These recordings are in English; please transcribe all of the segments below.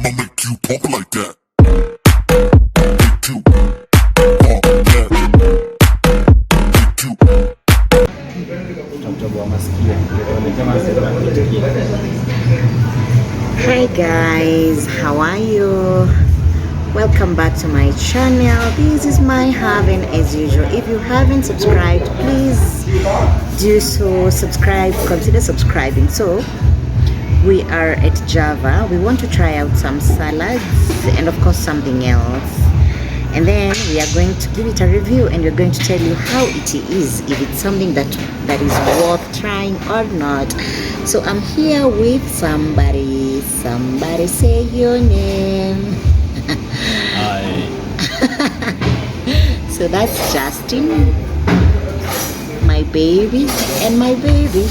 I'ma make you pump like that. Make you pump that. Make you. Hi guys, how are you? Welcome back to my channel. This is my Haven as usual. If you haven't subscribed, please do so. Subscribe, consider subscribing. So we are at Java. We want to try out some salads and of course something else, and then we are going to give it a review and we're going to tell you how it is, if it's something that is worth trying or not. So I'm here with somebody say your name. Hi. So that's Justin, my baby, and my baby.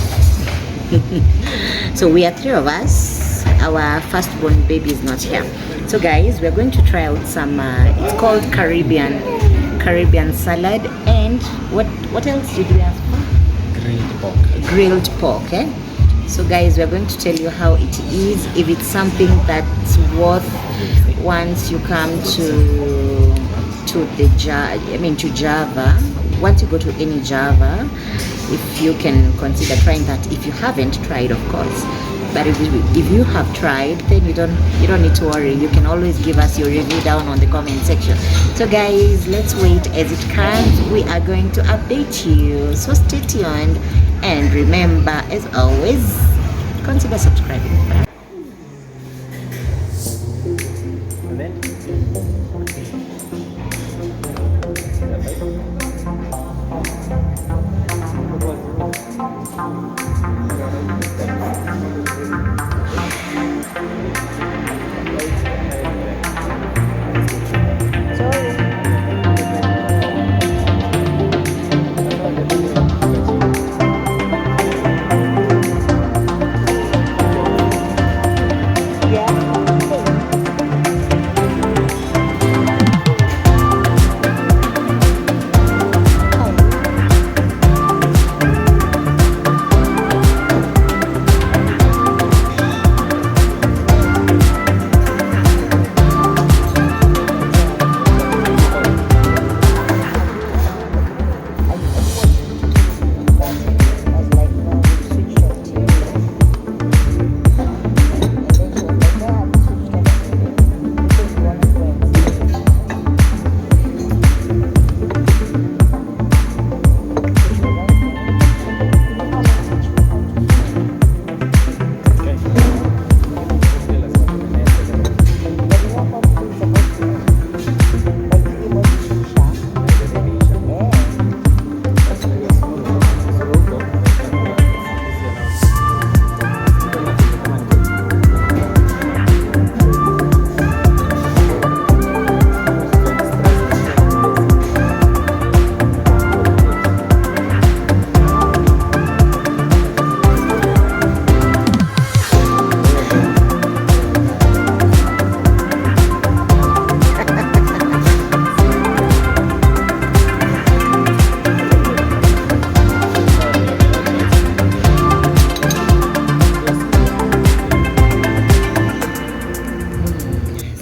So we are three of us. Our firstborn baby is not here. So guys, we're going to try out some it's called Caribbean salad. And what else did we ask for? Grilled pork. So guys, we're going to tell you how it is, if it's something that's worth once you come to Java. Once you go to any Java, if you can consider trying that. If you haven't tried, of course, but if you have tried, then you don't need to worry. You can always give us your review down on the comment section. So guys, let's wait as it comes. We are going to update you, so stay tuned, and remember, as always, consider subscribing.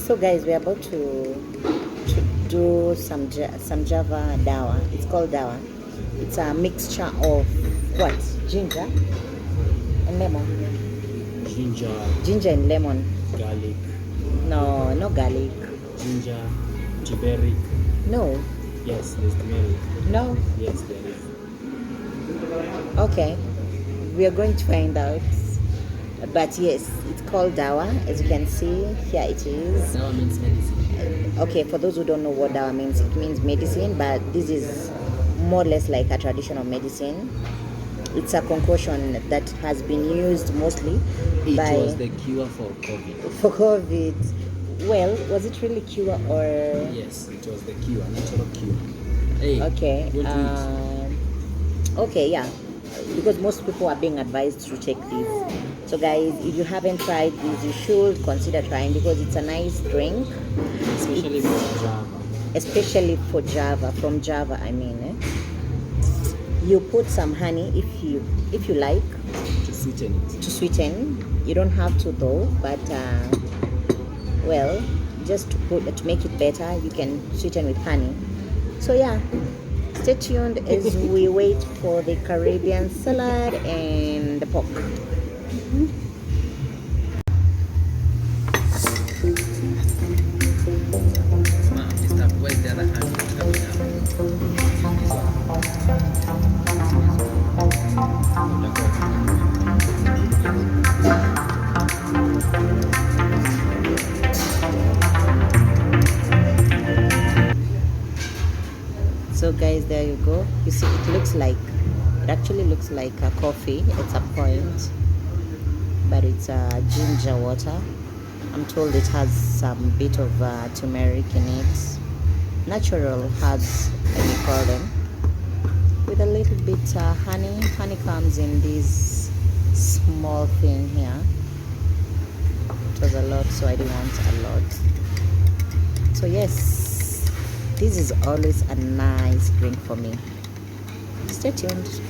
So guys, we're about to do some Java dawa. It's called dawa. It's a mixture of what? Ginger and lemon. Ginger and lemon. Garlic. No, no garlic. Ginger. Turmeric. No. Yes, there's turmeric. No. Yes, there is. Okay. We are going to find out. But yes, it's called dawa. As you can see, here it is. Dawa means medicine. Okay, for those who don't know what dawa means, it means medicine, but this is more or less like a traditional medicine. It's a concoction that has been used mostly It by... was the cure for COVID. For COVID. Well, was it really cure or... Yes, it was the cure, natural cure. Hey, Okay. don't Okay, yeah. Because most people are being advised to take this. So guys, if you haven't tried this, you should consider trying, because it's a nice drink. Especially for Java. Especially for Java, from Java, I mean. You put some honey if you like. To sweeten it. To sweeten. You don't have to though, but well, just to make it better, you can sweeten with honey. So yeah, stay tuned as we wait for the Caribbean salad and the pork. Mr. Where's the other hand coming So guys, there you go. You see, it actually looks like a coffee at some point, but it's ginger water. I'm told it has some bit of turmeric in it, natural herbs, I may call them, with a little bit honey. Honey comes in this small thing here. It was a lot, so I didn't want a lot. So yes, this is always a nice drink for me. Stay tuned.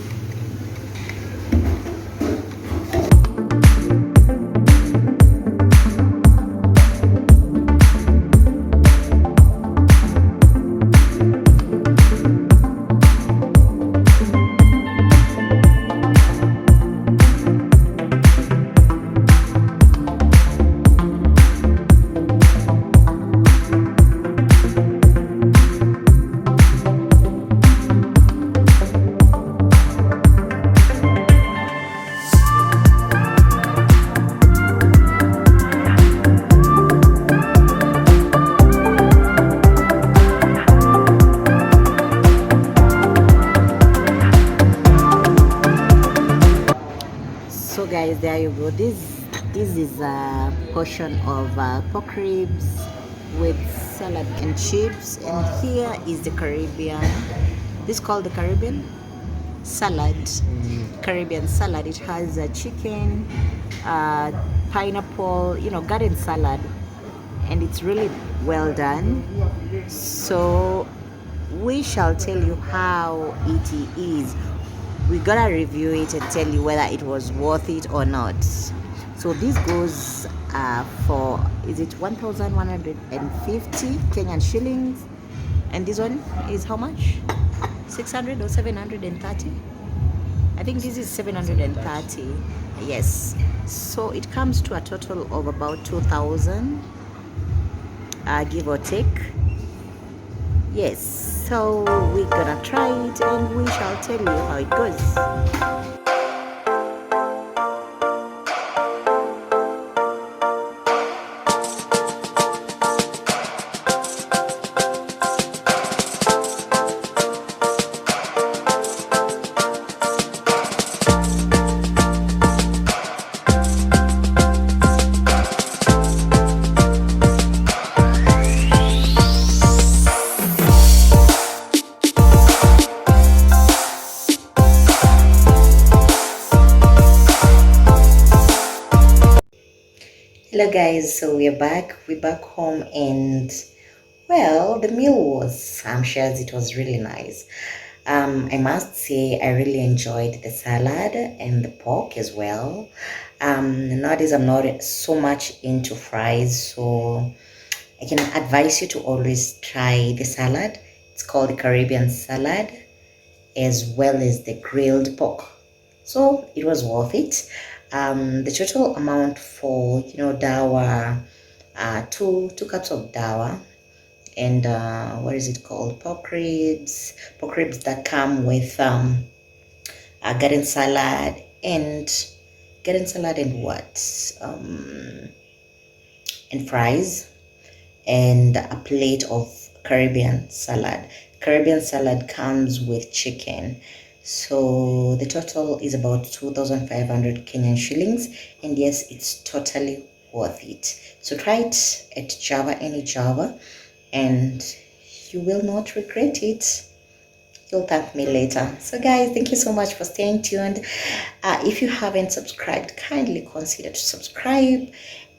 So guys, there you go. This is a portion of pork ribs with salad and chips, and here is the Caribbean. This is called the Caribbean salad. Caribbean salad. It has chicken, pineapple, garden salad, and it's really well done. So we shall tell you how it is. We gotta review it and tell you whether it was worth it or not. So this goes for, is it 1,150 Kenyan shillings, and this one is how much? 600 or 730? I think this is 730. Yes, so it comes to a total of about 2,000, give or take. Yes, so we're gonna try it and we shall tell you how it goes. Hello guys, so we're back home, and well, the meal was, I'm sure it was really nice. I must say I really enjoyed the salad and the pork as well. Nowadays I'm not so much into fries, so I can advise you to always try the salad. It's called the Caribbean salad, as well as the grilled pork. So it was worth it. The total amount for dawa, two cups of dawa, and what is it called, pork ribs that come with a garden salad and what and fries, and a plate of Caribbean salad. Caribbean salad comes with chicken. So the total is about 2,500 Kenyan shillings, and yes, it's totally worth it. So try it at Java, any Java, and you will not regret it. You'll thank me later. So guys, thank you so much for staying tuned. If you haven't subscribed, kindly consider to subscribe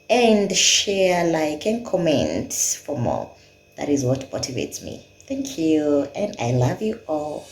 and share, like, and comment for more. That is what motivates me. Thank you, and I love you all.